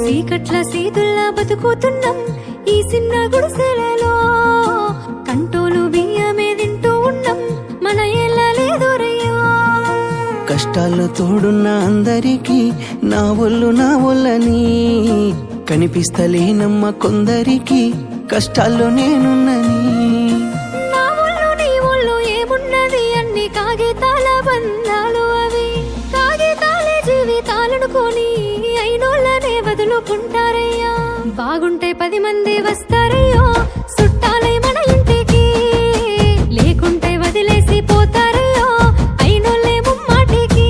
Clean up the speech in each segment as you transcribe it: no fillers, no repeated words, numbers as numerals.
చీకట్ల సీతుల్లా బతుకుతున్నాం ఈ చిన్న గుడిసెలలో, కంటోలు బియ్యమే తింటూ ఉన్నాం మన ఏళ్ళ లేదురయ్యో. కష్టాల్లో తోడున్న అందరికీ నా ఒళ్ళని కనిపిస్తలేనమ్మ కొందరికి కష్టాల్లో నేనున్నని. నా ఒళ్ళు నీ ఒళ్ళు ఏమున్నది అన్ని కాగితాల బంధాలు, అవి కాగితాలే జీవితాలనుకొని అయినోళ్ళనే వదులుకుంటారయ్యా. బాగుంటే 10 మంది వస్తారయ్యో చుట్టాలై మన ఇంటికి, లేకుంటే వదిలేసి పోతారయ్యో అయినోళ్ళే ముమ్మాటికి.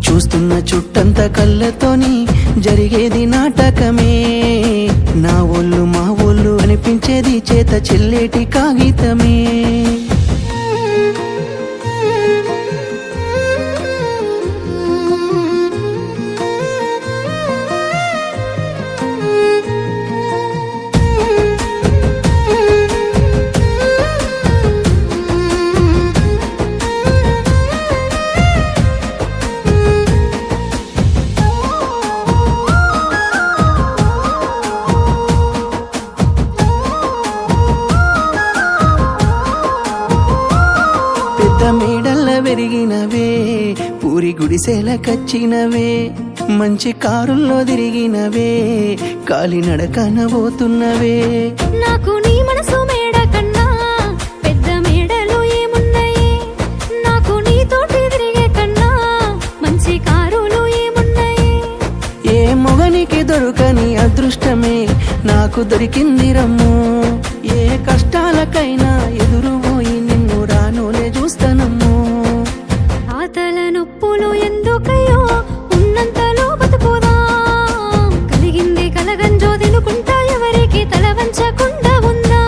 చూస్తున్న చుట్టంత కళ్ళతోని జరిగేది నాటకమే, నా ఒళ్ళు మా ఒళ్ళు అనిపించేది చేత చెల్లేటి కాగితమే. మేడల్ల పెరిగినవే పూరి గుడిసెల కచ్చినవే, మంచి కారుల్లో తిరిగినవే కాలినడకన పోతున్నవే. నాకు నీ మనసు మేడ కన్నా పెద్ద మేడలు ఏమున్నాయి, నాకు నీ తోటి తిరిగే కన్నా మంచి కారులు ఏమున్నాయి. ఏ మొగనికి దొరకని అదృష్టమే నాకు దొరికింది రమ్ము, ఏ కష్టాలకైనా ఎదురుపోయి నిన్ను రానోలే చూస్తానమ్ము. ఆతల నొప్పులు ఎందుకయ్యో ఉన్నంతలో బతుకుదా, కలిగింది కలగంజో తినుకుంటా ఎవరికి తల వంచకుండా ఉందా.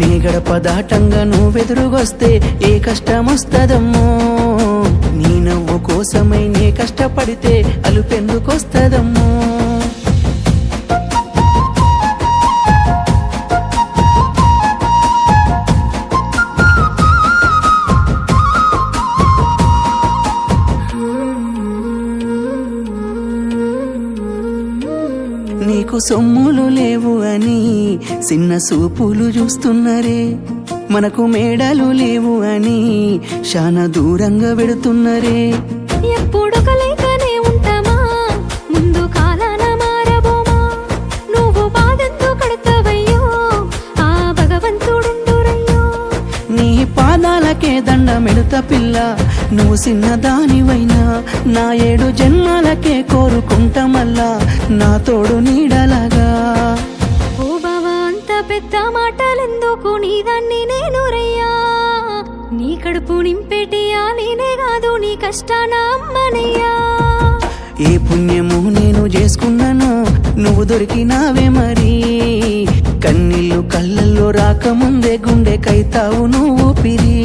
నీ గడప దాటంగా నువ్వెదురుగొస్తే ఏ కష్టమొస్తదమ్మో, నీ నవ్వు కోసమై నే కష్టపడితే అలుపెందుకొస్తదమ్మో. నీకు సొమ్ములు లేవు అని చిన్న సూపులు చూస్తున్నరే, మనకు మేడలు లేవు అని శానా దూరంగా పెడుతున్నరే. ఎప్పుడు కలేకనే ఉంటామా ముందు కాలాన మారబోమా, నువ్వు బాధెందు కడతావయ్యో ఆ భగవంతుడుండురయ్యో. నీ పాదాలకే దండమెడుత పిల్ల, నువ్వు చిన్నదానివైనా నా 7 జన్మాలకే కోరుకుంటా మల్లా నా తోడు నీడలాగా. ఓ బావా అంత పెద్ద మాటలెందుకు, నీ దాన్ని నేను రయ్యా, నీ కడుపు నింపేటియా నేనే కాదు నీ కష్టాన అమ్మనయ్యా. ఏ పుణ్యము నేను చేసుకున్నాను నువ్వు దొరికినావే మరి, కన్నీళ్ళు కళ్ళల్లో రాకముందే గుండె కైతావు నువ్వు పిరి.